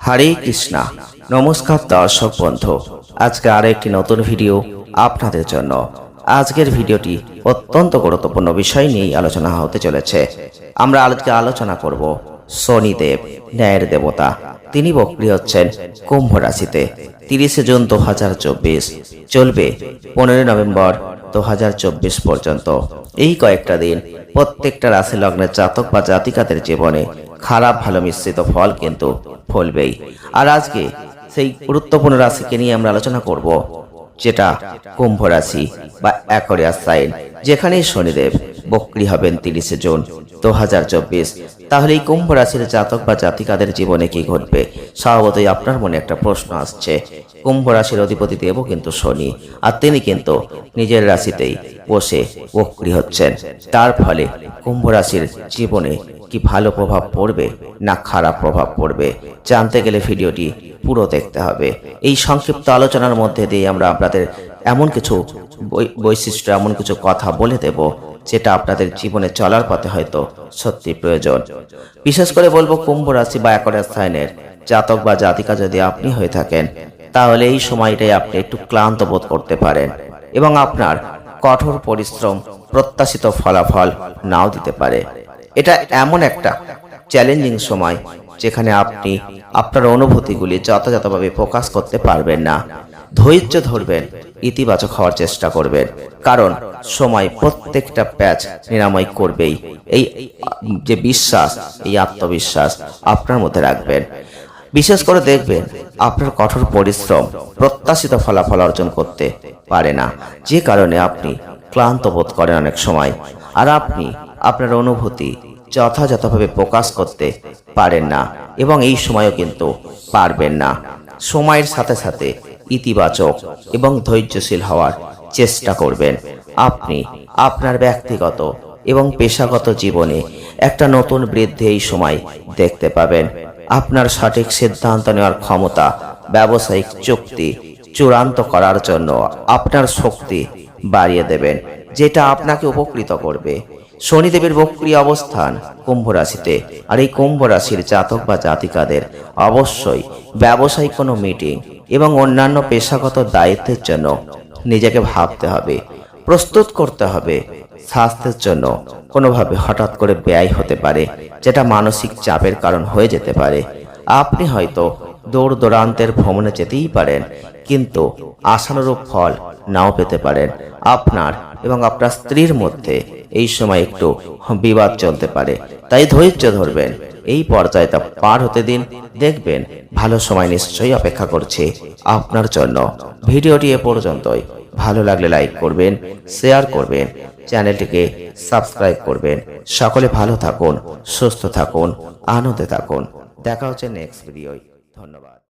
হরে কৃষ্ণা। নমস্কার দর্শক বন্ধু, আজকে আর একটি নতুন ভিডিও আপনাদের জন্য। আজকের ভিডিওটি অত্যন্ত গুরুত্বপূর্ণ বিষয় নিয়ে আলোচনা হতে চলেছে। আমরা আজকে আলোচনা করব শনিদেব, ন্যায়ের দেবতা। তিনি বক্রী হচ্ছেন কুম্ভ রাশিতে। 30 জুন 2024 চলবে 15 নভেম্বর 2024 পর্যন্ত। এই কয়েকটা দিন প্রত্যেকটা রাশি লগ্নের জাতক বা জাতিকাদের জীবনে খারাপ ভালো মিশ্রিত ফল কিন্তু ফলবেই। আর আজকে সেই গুরুত্বপূর্ণ রাশিকে নিয়ে আমরা আলোচনা করব, যেটা কুম্ভ রাশি বা অ্যাকোয়ারিয়াস সাইন, যেখানে শনিদেব বক্রী হবেন 30 জুন 2024। তাহলে এই কুম্ভ রাশির জাতক বা জাতিকাদের জীবনে কি ঘটবে? স্বভাবতই আপনার মনে একটা প্রশ্ন আসছে। কুম্ভ রাশির অধিপতি দেবও কিন্তু শনি, আর তিনি কিন্তু নিজের রাশিতেই বসে বক্রী হচ্ছেন। তার ফলে কুম্ভ রাশির জীবনে কি ভালো প্রভাব পড়বে না খারাপ প্রভাব পড়বে? জানতে গেলে ভিডিওটি পুরো দেখতে হবে। এই সংক্ষিপ্ত আলোচনার মধ্যে দিয়ে আমরা আপনাদের এমন কিছু বৈশিষ্ট্য, এমন কিছু কথা বলে দেব, যেটা আপনাদের জীবনে চলার পথে হয়তো সত্যি প্রয়োজন। বিশেষ করে বলবো, কুম্ভ রাশি বা অ্যাকোয়ারিয়াস সাইনের জাতক বা জাতিকা যদি আপনি হয়ে থাকেন, তাহলে এই সময়টাই আপনি একটু ক্লান্ত বোধ করতে পারেন এবং আপনার কঠোর পরিশ্রম প্রত্যাশিত ফলাফল নাও দিতে পারে। এটা এমন একটা চ্যালেঞ্জিং সময় যেখানে আপনি আপনার অনুভূতিগুলি যথাযথভাবে প্রকাশ করতে পারবেন না। ধৈর্য ধরবেন, ইতিবাচক হওয়ার চেষ্টা করবেন, কারণ সময় প্রত্যেকটা প্যাচ নিরাময় করবেই। এই যে বিশ্বাস, এই আত্মবিশ্বাস আপনার মধ্যে রাখবেন। বিশেষ করে দেখবেন আপনার কঠোর পরিশ্রম প্রত্যাশিত ফলাফল অর্জন করতে পারে না, যে কারণে আপনি ক্লান্ত বোধ করেন অনেক সময়। আর আপনি আপনার অনুভূতি যথাযথভাবে প্রকাশ করতে পারেন না এবং এই সময়ও কিন্তু পারবেন না। সময়ের সাথে সাথে ইতিবাচক এবং ধৈর্যশীল হওয়ার চেষ্টা করবেন। আপনি আপনার ব্যক্তিগত এবং পেশাগত জীবনে একটা নতুন বৃদ্ধি এই সময় দেখতে পাবেন। আপনার সঠিক সিদ্ধান্ত নেওয়ার ক্ষমতা, ব্যবসায়িক চুক্তি চূড়ান্ত করার জন্য আপনার শক্তি বাড়িয়ে দেবেন, যেটা আপনাকে উপকৃত করবে। শনিদেবের বক্রী অবস্থান কুম্ভ রাশিতে, আর এই কুম্ভ রাশির জাতক বা জাতিকাদের অবশ্যই ব্যবসায়িক কোনো মিটিং এবং অন্যান্য পেশাগত দায়িত্বের জন্য নিজেকে ভাবতে হবে, প্রস্তুত করতে হবে। স্বাস্থ্যের জন্য কোনোভাবে হঠাৎ করে ব্যয় হতে পারে, যেটা মানসিক চাপের কারণ হয়ে যেতে পারে। আপনি হয়তো দূর দূরান্তের ভ্রমণে যেতেই পারেন, কিন্তু আশানুরূপ ফল নাও পেতে পারেন। আপনার এবং আপনার স্ত্রীর মধ্যে এই সময় একটু বিবাদ চলতে পারে, তাই ধৈর্য ধরবেন। এই পর্যায়টা পার হতে দিন, দেখবেন ভালো সময় নিশ্চয়ই অপেক্ষা করছে আপনার জন্য। ভিডিওটি এ পর্যন্তই। ভালো লাগলে লাইক করবেন, শেয়ার করবেন, চ্যানেলটিকে সাবস্ক্রাইব করবেন। সকলে ভালো থাকুন, সুস্থ থাকুন, আনন্দে থাকুন। দেখা হচ্ছে নেক্সট ভিডিওয়। ধন্যবাদ।